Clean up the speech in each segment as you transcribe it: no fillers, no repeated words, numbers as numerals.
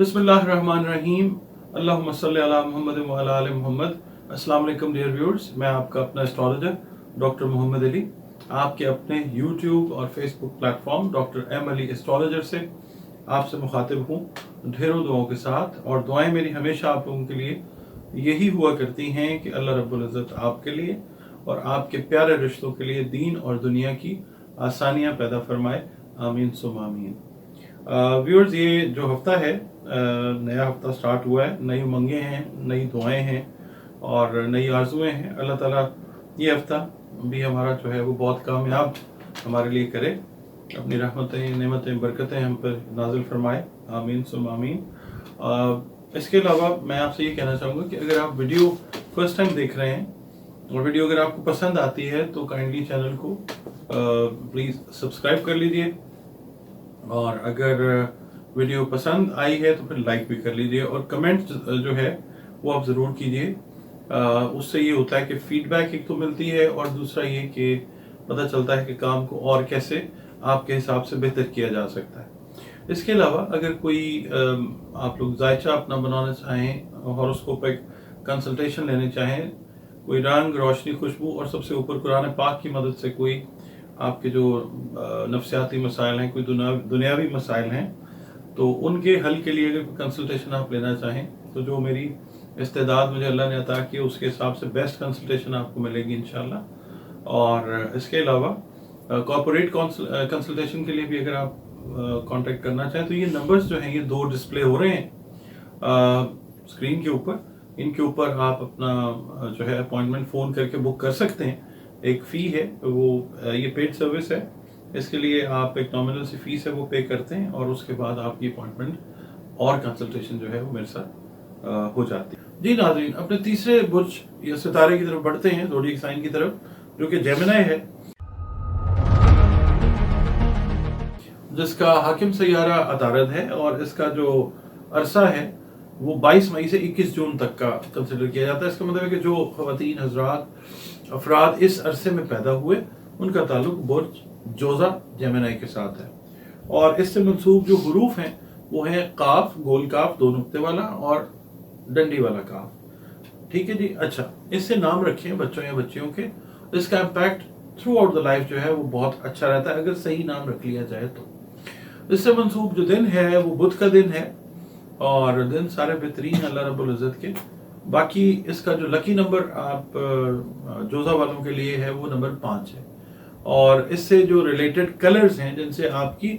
बिस्मिल्लाहिर्रहमानिर्रहीम। अल्लाहुम्मा सल्ली अला मुहम्मद व अला आलि मुहम्मद। अस्सलाम वालेकुम डियर व्यूअर्स, मैं आपका अपना एस्ट्रोलॉजर डॉक्टर मोहम्मद अली आपके अपने यूट्यूब और Facebook platform doctor M Ali astrologer से आपसे मुखातिब हूँ ढेरों दुआओं के साथ। और दुआएं मेरी हमेशा आप लोगों के लिए यही हुआ करती हैं कि अल्लाह रब्बुल इज़्ज़त आपके लिए और आपके प्यारे रिश्तों के लिए दीन और दुनिया की आसानियाँ पैदा फरमाए। आमीन सुम आमीन। व्यूअर्स, ये जो हफ्ता है, नया हफ्ता स्टार्ट हुआ है, नई उमंगें हैं, नई दुआएं हैं और नई आरजुएं हैं। अल्लाह ताला ये हफ्ता भी हमारा जो है वो बहुत कामयाब हमारे लिए करे, अपनी रहमतें नेमतें बरकतें हम पर नाजिल फरमाए। आमीन सुम आमीन। इसके अलावा मैं आपसे ये कहना चाहूँगा कि अगर आप वीडियो फर्स्ट टाइम देख रहे हैं और वीडियो अगर आपको पसंद आती है तो काइंडली चैनल को प्लीज़ सब्सक्राइब कर लीजिए, और अगर वीडियो पसंद आई है तो फिर लाइक भी कर लीजिए और कमेंट जो है वो आप ज़रूर कीजिए। उससे ये होता है कि फीडबैक एक तो मिलती है और दूसरा ये कि पता चलता है कि काम को और कैसे आपके हिसाब से बेहतर किया जा सकता है। इसके अलावा अगर कोई आप लोग जायचा अपना बनाना चाहें, हॉरोस्कोपिक कंसल्टेशन लेने चाहें, कोई रंग रोशनी खुशबू और सबसे ऊपर कुरान पाक की मदद से कोई आपके जो नफ्सियाती मसाइल हैं, कोई दुनियावी मसाइल हैं, तो उनके हल के लिए अगर कंसल्टेशन आप लेना चाहें तो जो मेरी इस्तेदाद मुझे अल्लाह ने अता की उसके हिसाब से बेस्ट कंसल्टेशन आपको मिलेगी इंशाल्लाह। और इसके अलावा कॉर्पोरेट कंसल्टेशन के लिए भी अगर आप कांटेक्ट करना चाहें तो ये नंबर्स जो हैं ये दो डिस्प्ले हो रहे हैं स्क्रीन के ऊपर। इनके ऊपर आप अपना जो है अपॉइंटमेंट फ़ोन करके बुक कर सकते हैं। एक फ़ी है वो, ये पेड सर्विस है, इसके लिए आप एक नॉमिनल सी फीस है वो पे करते हैं और उसके बाद आपकी अपॉइंटमेंट और कंसल्टेशन जो है वो मेरे साथ हो जाती है। जी नाज़रीन, अपने तीसरे बुर्ज या सितारे की तरफ बढ़ते हैं, ज़ोडिएक साइन की तरफ, जो कि जेमिनी है, जिसका हाकिम सैयारा अतारद है और इसका जो अरसा है वो 22 मई से 21 जून तक का कंसिडर किया जाता है। इसका मतलब है कि जो ख़वातीन हजरात अफराद इस अरसे में पैदा हुए उनका ताल्लुक बुर्ज जोजा जेमिनी के साथ है। और इससे मंसूब जो हुरूफ हैं वो हैं काफ, गोल काफ, दो नुक्ते वाला और डंडी वाला काफ। ठीक है जी। अच्छा, इससे नाम रखें बच्चों या बच्चियों के, इसका impact through out the life जो है वो बहुत अच्छा रहता है अगर सही नाम रख लिया जाए तो। इससे मंसूब जो दिन है वो बुध का दिन है और दिन सारे बेहतरीन अल्लाह रब्बुल इज़्ज़त के। बाकी इसका जो लकी नंबर आप जोजा वालों के लिए है वो नंबर 5 है। और इससे जो रिलेटेड कलर्स हैं जिनसे आपकी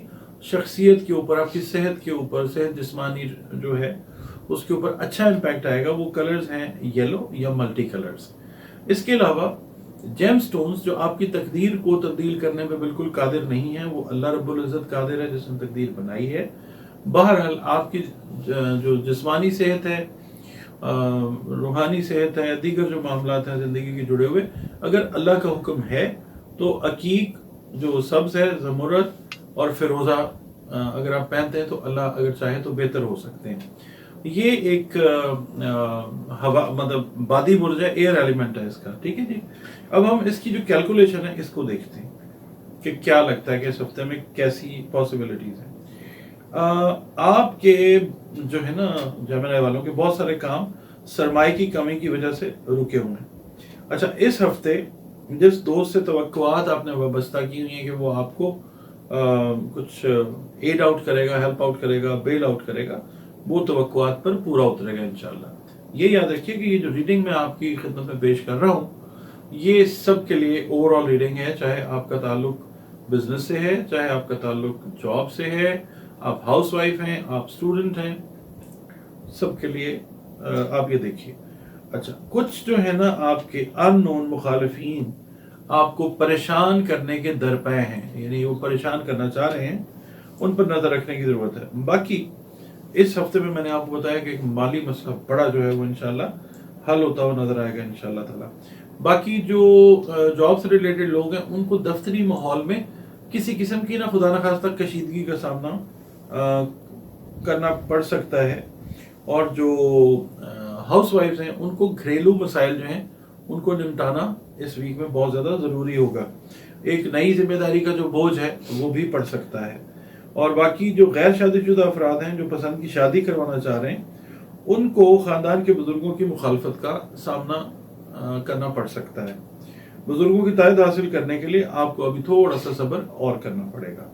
शख्सियत के ऊपर, आपकी सेहत के ऊपर, सेहत जिस्मानी जो है उसके ऊपर अच्छा इम्पैक्ट आएगा, वो कलर्स हैं येलो या मल्टी कलर्स। इसके अलावा जेम स्टोन्स जो आपकी तकदीर को तब्दील करने में बिल्कुल कादिर नहीं है, वो अल्लाह रब्बुल इज़्ज़त कादिर है जिसने तकदीर बनाई है। बहरहाल आपकी जो जिस्मानी सेहत है, रूहानी सेहत है, दीगर जो मामलात हैं ज़िंदगी के जुड़े हुए, अगर अल्लाह का हुक्म है तो अकीक जो सब्ज़ है, ज़मुरद और फिरोज़ा अगर आप पहनते हैं तो अल्लाह अगर चाहे तो बेहतर हो सकते हैं। ये एक हवा मतलब बादी बुर्ज है, एयर एलिमेंट है इसका। ठीक है जी। अब हम इसकी जो कैलकुलेशन है इसको देखते हैं कि क्या लगता है कि इस हफ्ते में कैसी पॉसिबिलिटीज़ हैं। आपके जो है ना जेमिनी वालों के बहुत सारे काम सरमाए की कमी की वजह से रुके हुए हैं। अच्छा, इस हफ्ते जिस दोस्त से तवक्कुआत आपने वाबस्ता की हुई है कि वो आपको कुछ एड आउट करेगा, हेल्प आउट करेगा, बेल आउट करेगा, वो तवक्कुआत पर पूरा उतरेगा इंशाल्लाह। ये याद रखिए कि ये जो रीडिंग मैं आपकी खिदमत में पेश कर रहा हूँ ये सब के लिए ओवरऑल रीडिंग है, चाहे आपका ताल्लुक बिजनेस से है, चाहे आपका ताल्लुक जॉब से है, आप हाउस वाइफ हैं, आप स्टूडेंट हैं, सब के लिए आप ये देखिए। अच्छा, कुछ जो है ना आपके अननोन मुखालिफिन आपको परेशान करने के दरपे हैं, यानी वो परेशान करना चाह रहे हैं, उन पर नजर रखने की जरूरत है। बाकी इस हफ्ते में मैंने आपको बताया कि एक माली मसला बड़ा जो है वो इंशाल्लाह हल होता हुआ नजर आएगा इंशाल्लाह ताला। बाकी जो जॉब से रिलेटेड लोग हैं उनको दफ्तरी माहौल में किसी किस्म की ना खुदा न खास्ता कशीदगी का सामना करना पड़ सकता है। और जो हाउस वाइफ्स हैं उनको घरेलू मसाइल जो हैं उनको निपटाना इस वीक में बहुत ज़्यादा ज़रूरी होगा। एक नई जिम्मेदारी का जो बोझ है वो भी पड़ सकता है। اور باقی جو غیر شادی شدہ افراد ہیں جو پسند کی شادی کروانا چاہ رہے ہیں ان کو خاندان کے بزرگوں کی مخالفت کا سامنا کرنا پڑ سکتا ہے. بزرگوں کی تائید حاصل کرنے کے لیے آپ کو ابھی تھوڑا سا صبر اور کرنا پڑے گا.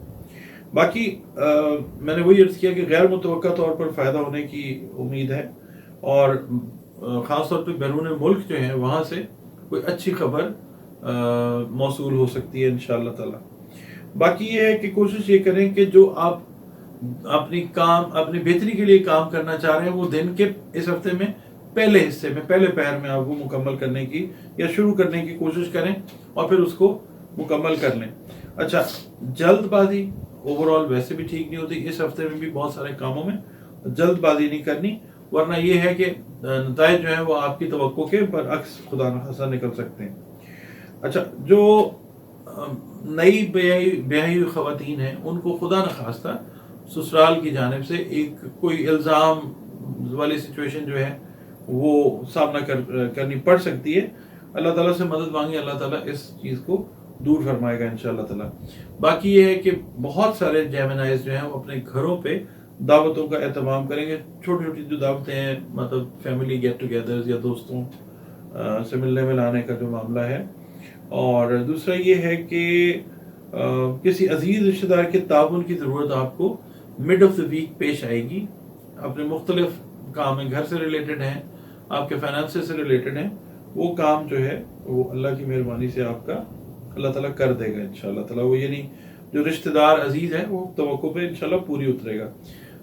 باقی میں نے وہی عرض کیا کہ غیر متوقع طور پر فائدہ ہونے کی امید ہے، اور خاص طور پہ بیرون ملک جو ہیں وہاں سے کوئی اچھی خبر موصول ہو سکتی ہے انشاءاللہ تعالی. باقی یہ ہے کہ کوشش یہ کریں کہ جو آپ اپنی بہتری کے لیے کام کرنا چاہ رہے ہیں وہ دن کے اس ہفتے میں پہلے حصے میں پہلے پہر میں آپ وہ مکمل کرنے کی یا شروع کرنے کی کوشش کریں اور پھر اس کو مکمل کر لیں. اچھا، جلد بازی اوور آل ویسے بھی ٹھیک نہیں ہوتی. اس ہفتے میں بھی بہت سارے کاموں میں جلد بازی نہیں کرنی، ورنہ یہ ہے کہ نتائج جو ہیں وہ آپ کی توقع کے برعکس خدا نخواستہ نکل سکتے ہیں. اچھا، جو نئی بیاہی ہوئی خواتین ہیں ان کو خدا نخواستہ سسرال کی جانب سے ایک کوئی الزام والی سچویشن جو ہے وہ سامنا کرنی پڑ سکتی ہے. اللہ تعالیٰ سے مدد مانگے، اللہ تعالیٰ اس چیز کو دور فرمائے گا انشاءاللہ تعالیٰ. باقی یہ ہے کہ بہت سارے جیمنائز جو ہیں وہ اپنے گھروں پہ دعوتوں کا اہتمام کریں گے. چھوٹی چھوٹی جو دعوتیں ہیں، مطلب فیملی گیٹ ٹوگیدرز یا دوستوں سے ملنے ملانے کا جو معاملہ ہے. اور دوسرا یہ ہے کہ کسی عزیز رشتہ دار کے تعاون کی ضرورت آپ کو مڈ آف دا ویک پیش آئے گی. اپنے مختلف کام ہیں، گھر سے ریلیٹڈ ہیں، آپ کے فائنانس سے ریلیٹڈ ہیں، وہ کام جو ہے وہ اللہ کی مہربانی سے آپ کا اللہ تعالیٰ کر دے گا انشاءاللہ تعالیٰ. وہ یعنی جو رشتہ دار عزیز ہے وہ توقع پہ انشاءاللہ پوری اترے گا.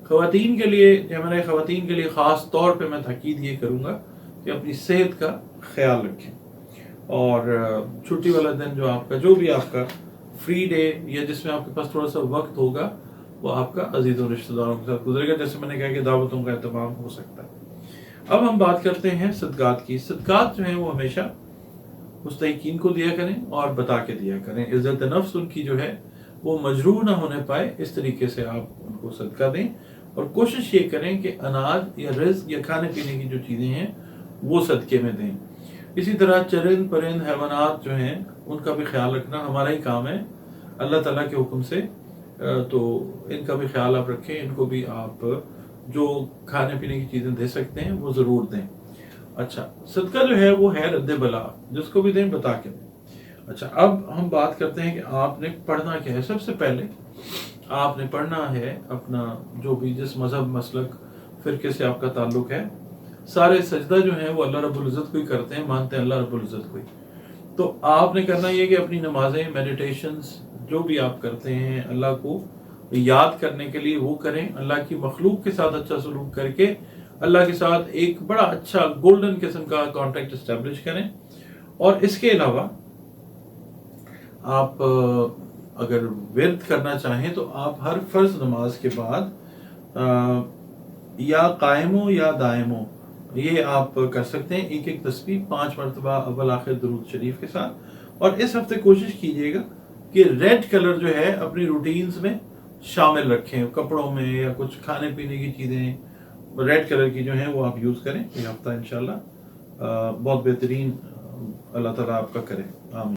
خواتین کے لیے خاص طور پہ میں تاکید یہ کروں گا کہ اپنی صحت کا خیال رکھیں، اور چھٹی والا دن جو آپ کا جو بھی آپ کا فری ڈے یا جس میں آپ کے پاس تھوڑا سا وقت ہوگا وہ آپ کا عزیز و رشتہ داروں کے ساتھ گزرے گا. جیسے میں نے کہا کہ دعوتوں کا اہتمام ہو سکتا ہے. اب ہم بات کرتے ہیں صدقات کی. صدقات جو ہیں وہ ہمیشہ مستحقین کو دیا کریں اور بتا کے دیا کریں. عزت نفس ان کی جو ہے وہ مجروح نہ ہونے پائے، اس طریقے سے آپ ان کو صدقہ دیں، اور کوشش یہ کریں کہ اناج یا رزق یا کھانے پینے کی جو چیزیں ہیں وہ صدقے میں دیں. اسی طرح چرند پرند حیوانات جو ہیں ان کا بھی خیال رکھنا ہمارا ہی کام ہے اللہ تعالیٰ کے حکم سے. تو ان کا بھی خیال آپ رکھیں، ان کو بھی آپ جو کھانے پینے کی چیزیں دے سکتے ہیں وہ ضرور دیں. اچھا، صدقہ جو ہے وہ ہے رد بلا، جس کو بھی دیں بتا کے دیں. اچھا، اب ہم بات کرتے ہیں کہ آپ نے پڑھنا کیا ہے. سب سے پہلے آپ نے پڑھنا ہے اپنا جو بھی جس مذہب مسلک فرقے سے آپ کا تعلق ہے. سارے سجدہ جو ہیں وہ اللہ رب العزت کو ہی کرتے ہیں، مانتے ہیں اللہ رب العزت کو ہی. تو آپ نے کرنا یہ کہ اپنی نمازیں، میڈیٹیشنز جو بھی آپ کرتے ہیں اللہ کو یاد کرنے کے لیے وہ کریں. اللہ کی مخلوق کے ساتھ اچھا سلوک کر کے اللہ کے ساتھ ایک بڑا اچھا گولڈن قسم کا کانٹیکٹ اسٹیبلش کریں. اور اس کے علاوہ آپ اگر ورد کرنا چاہیں تو آپ ہر فرض نماز کے بعد یا قائم ہو یا دائم ہو یہ آپ کر سکتے ہیں ایک تسبیح 5 مرتبہ اول آخر درود شریف کے ساتھ. اور اس ہفتے کوشش کیجئے گا کہ ریڈ کلر جو ہے اپنی روٹینز میں شامل رکھیں، کپڑوں میں یا کچھ کھانے پینے کی چیزیں ریڈ کلر کی جو ہیں وہ آپ یوز کریں. یہ ہفتہ انشاءاللہ بہت بہترین اللہ تعالیٰ آپ کا کرے. آمین.